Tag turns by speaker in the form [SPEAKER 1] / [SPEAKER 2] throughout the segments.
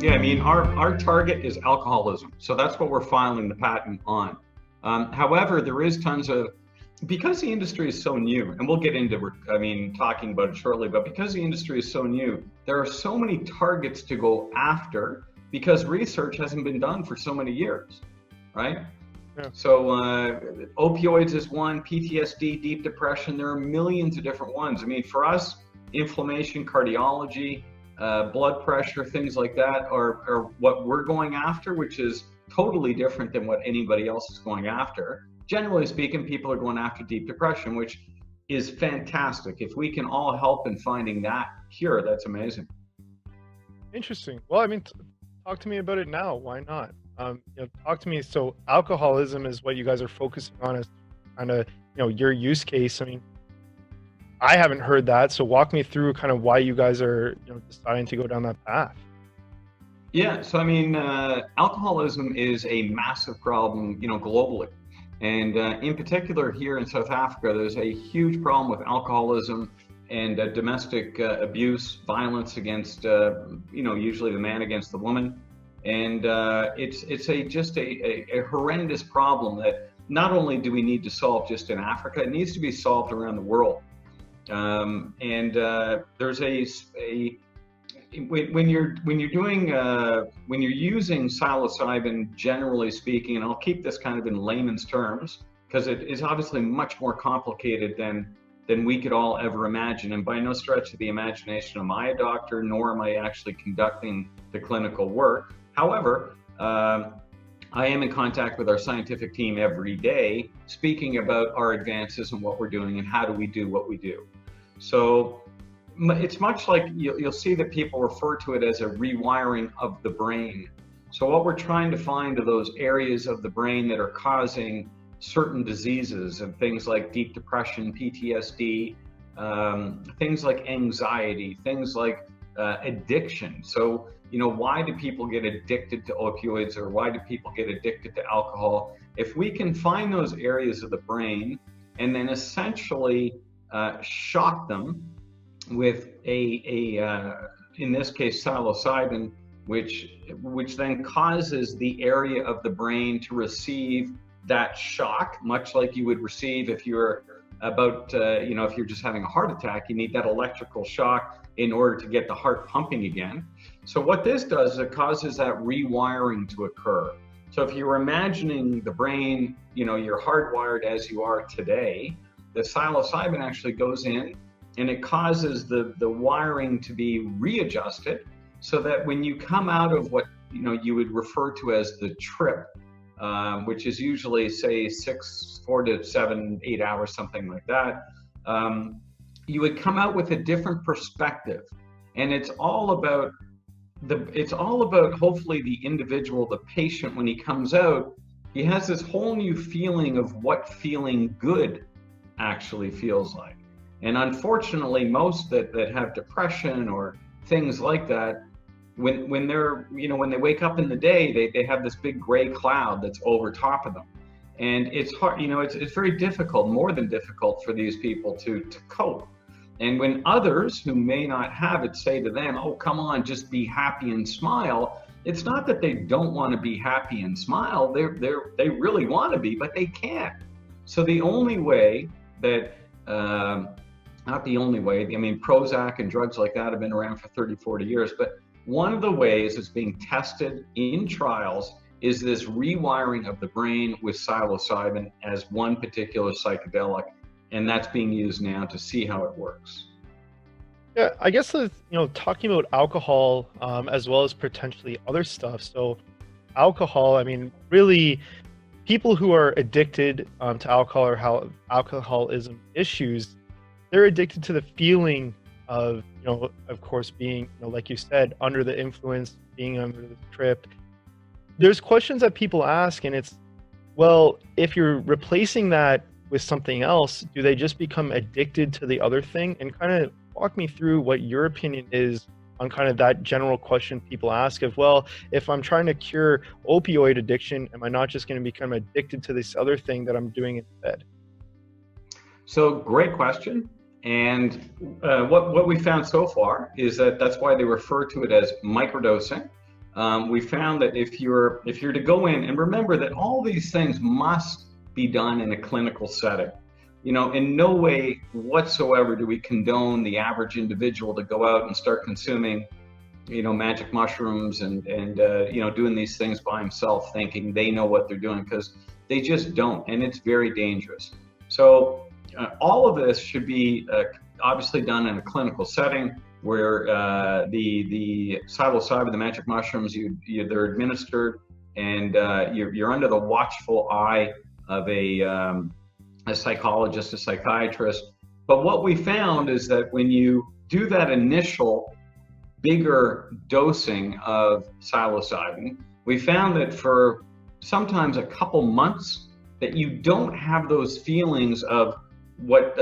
[SPEAKER 1] Yeah, I mean, our target is alcoholism. So that's what we're filing the patent on. However, there is tons of, because the industry is so new, and we'll get into, talking about it shortly, but because the industry is so new, there are so many targets to go after because research hasn't been done for so many years, right?
[SPEAKER 2] Yeah.
[SPEAKER 1] So opioids is one, PTSD, deep depression, there are millions of different ones. I mean, for us, inflammation, cardiology, blood pressure, things like that are what we're going after, which is totally different than what anybody else is going after. Generally speaking, people are going after deep depression, which is fantastic. If we can all help in finding that cure, that's amazing.
[SPEAKER 2] Interesting. Well, I mean, talk to me about it now. Why not? Talk to me. So alcoholism is what you guys are focusing on as kind of, your use case. I mean, I haven't heard that. So walk me through kind of why you guys are, deciding to go down that path.
[SPEAKER 1] Yeah, so I mean, alcoholism is a massive problem, globally. And in particular here in South Africa, there's a huge problem with alcoholism and domestic abuse, violence against, usually the man against the woman. And it's just a horrendous problem that not only do we need to solve just in Africa, it needs to be solved around the world. There's when you're using psilocybin, generally speaking, and I'll keep this kind of in layman's terms because it is obviously much more complicated than we could all ever imagine. And by no stretch of the imagination am I a doctor, nor am I actually conducting the clinical work. However, I am in contact with our scientific team every day, speaking about our advances and what we're doing and how do we do what we do. So it's much like you'll see that people refer to it as a rewiring of the brain. So what we're trying to find are those areas of the brain that are causing certain diseases and things like deep depression, PTSD, things like anxiety, things like addiction. So, why do people get addicted to opioids or why do people get addicted to alcohol? If we can find those areas of the brain and then essentially shock them with in this case, psilocybin, which then causes the area of the brain to receive that shock, much like you would receive if you're if you're just having a heart attack, you need that electrical shock in order to get the heart pumping again. So what this does is it causes that rewiring to occur. So if you're imagining the brain, you're hardwired as you are today, the psilocybin actually goes in and it causes the wiring to be readjusted so that when you come out of what you would refer to as the trip, which is usually say 4 to 7, 8 hours, something like that, you would come out with a different perspective. And it's all about hopefully the individual, the patient, when he comes out, he has this whole new feeling of what feeling good actually feels like. And unfortunately, most that have depression or things like that, when they're, when they wake up in the day, they have this big gray cloud that's over top of them. And it's hard, it's very difficult, more than difficult for these people to cope. And when others who may not have it say to them, oh, come on, just be happy and smile. It's not that they don't want to be happy and smile. They really want to be, but they can't. So the only way that, not the only way, Prozac and drugs like that have been around for 30, 40 years, but one of the ways it's being tested in trials is this rewiring of the brain with psilocybin as one particular psychedelic, and that's being used now to see how it works.
[SPEAKER 2] Yeah, I guess, talking about alcohol as well as potentially other stuff. So alcohol, really people who are addicted to alcohol or alcoholism issues, they're addicted to the feeling of, of course, being, like you said, under the influence, being under the trip. There's questions that people ask, and it's, well, if you're replacing that with something else, do they just become addicted to the other thing? And kind of walk me through what your opinion is on kind of that general question people ask of, well, if I'm trying to cure opioid addiction, am I not just going to become addicted to this other thing that I'm doing instead?
[SPEAKER 1] So great question. And what we found so far is that that's why they refer to it as microdosing. we found that if you're to go in, and remember that all these things must be done in a clinical setting. In no way whatsoever do we condone the average individual to go out and start consuming, magic mushrooms and doing these things by himself, thinking they know what they're doing, because they just don't, and it's very dangerous. So all of this should be obviously done in a clinical setting where the psilocybin, the magic mushrooms, they're administered, and you're under the watchful eye of a psychologist, a psychiatrist. But what we found is that when you do that initial bigger dosing of psilocybin, we found that for sometimes a couple months that you don't have those feelings of what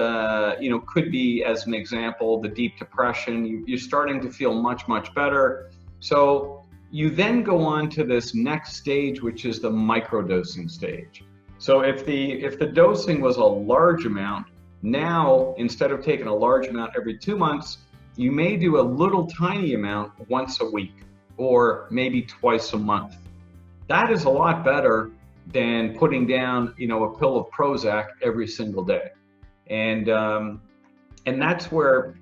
[SPEAKER 1] could be, as an example, the deep depression. You're starting to feel much, much better. So you then go on to this next stage, which is the microdosing stage. So if the dosing was a large amount, now instead of taking a large amount every 2 months, you may do a little tiny amount once a week, or maybe twice a month. That is a lot better than putting down, a pill of Prozac every single day. And that's where,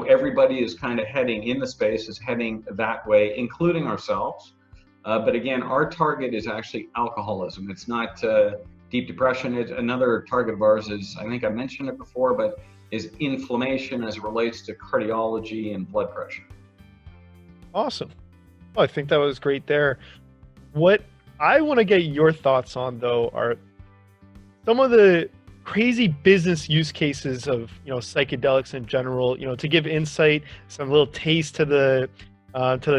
[SPEAKER 1] everybody is kind of heading in the space, is heading that way, including ourselves. But again, our target is actually alcoholism. It's not deep depression. Another target of ours is, I think I mentioned it before, but is inflammation as it relates to cardiology and blood pressure.
[SPEAKER 2] Awesome. Well, I think that was great there. What I want to get your thoughts on, though, are some of the crazy business use cases of psychedelics in general. To give insight, some little taste to the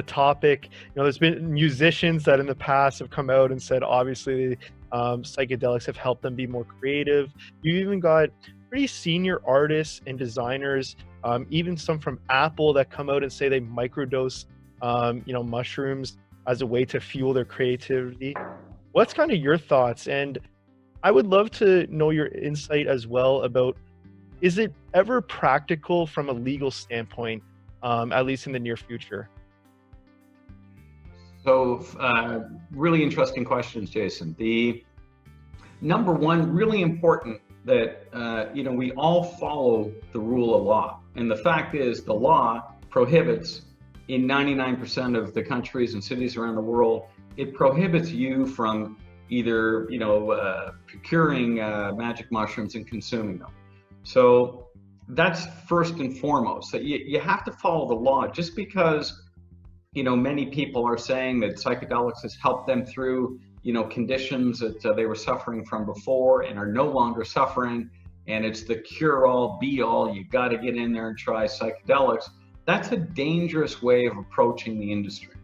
[SPEAKER 2] topic. There's been musicians that in the past have come out and said, obviously, psychedelics have helped them be more creative. You even got pretty senior artists and designers, even some from Apple, that come out and say they microdose, mushrooms as a way to fuel their creativity. What's kind of your thoughts? And I would love to know your insight as well about, is it ever practical from a legal standpoint, at least in the near future?
[SPEAKER 1] So really interesting questions, Jason. The number one, really important that, we all follow the rule of law. And the fact is, the law prohibits, in 99% of the countries and cities around the world, it prohibits you from either, procuring magic mushrooms and consuming them. So that's first and foremost, that you have to follow the law. Just because, many people are saying that psychedelics has helped them through, conditions that they were suffering from before and are no longer suffering, and it's the cure-all, be-all, you got to get in there and try psychedelics. That's a dangerous way of approaching the industry.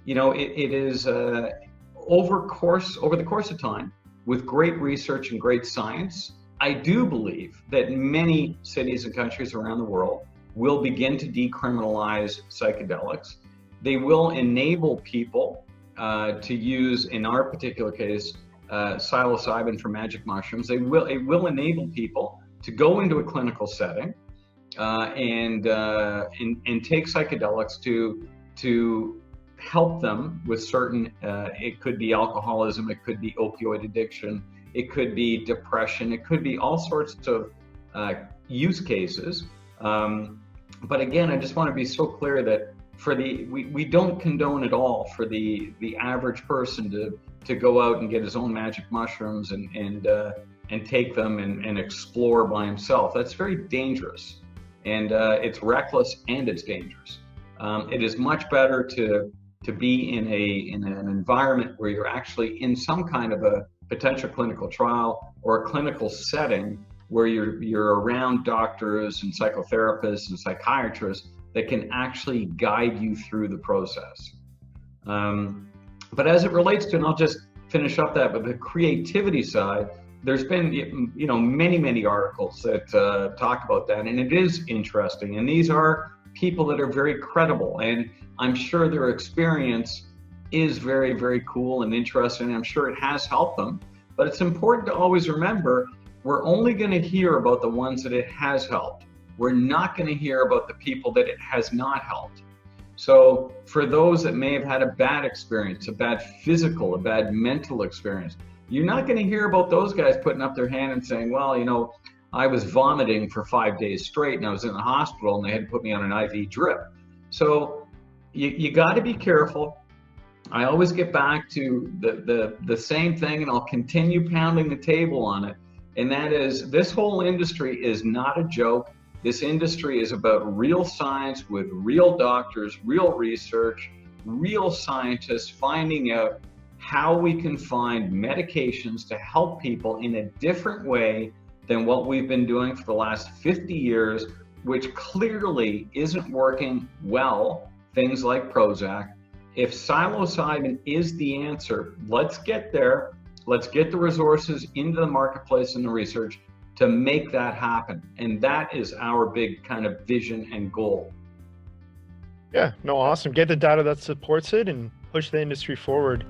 [SPEAKER 1] It is over the course of time, with great research and great science, I do believe that many cities and countries around the world will begin to decriminalize psychedelics. They will enable people to use, in our particular case, psilocybin for magic mushrooms. It will enable people to go into a clinical setting and take psychedelics to help them with certain, it could be alcoholism, it could be opioid addiction, it could be depression, it could be all sorts of use cases. But again, I just want to be so clear that we don't condone at all for the average person to go out and get his own magic mushrooms and take them and explore by himself. That's very dangerous, and it's reckless and it's dangerous. It is much better to be in an environment where you're actually in some kind of a potential clinical trial or a clinical setting where you're around doctors and psychotherapists and psychiatrists that can actually guide you through the process. But as it relates to, and I'll just finish up that, but the creativity side, there's been many articles that talk about that, and it is interesting. And these are people that are very credible, and I'm sure their experience is very, very cool and interesting. I'm sure it has helped them, but it's important to always remember, we're only going to hear about the ones that it has helped. We're not going to hear about the people that it has not helped. So for those that may have had a bad experience, a bad physical, a bad mental experience, you're not going to hear about those guys putting up their hand and saying, well, you know, I was vomiting for 5 days straight and I was in the hospital and they had to put me on an IV drip. So you got to be careful. I always get back to the same thing, and I'll continue pounding the table on it. And that is, this whole industry is not a joke. This industry is about real science with real doctors, real research, real scientists finding out how we can find medications to help people in a different way than what we've been doing for the last 50 years, which clearly isn't working well, things like Prozac. If psilocybin is the answer, let's get there. Let's get the resources into the marketplace and the research to make that happen. And that is our big kind of vision and goal.
[SPEAKER 2] Yeah, no, awesome. Get the data that supports it and push the industry forward.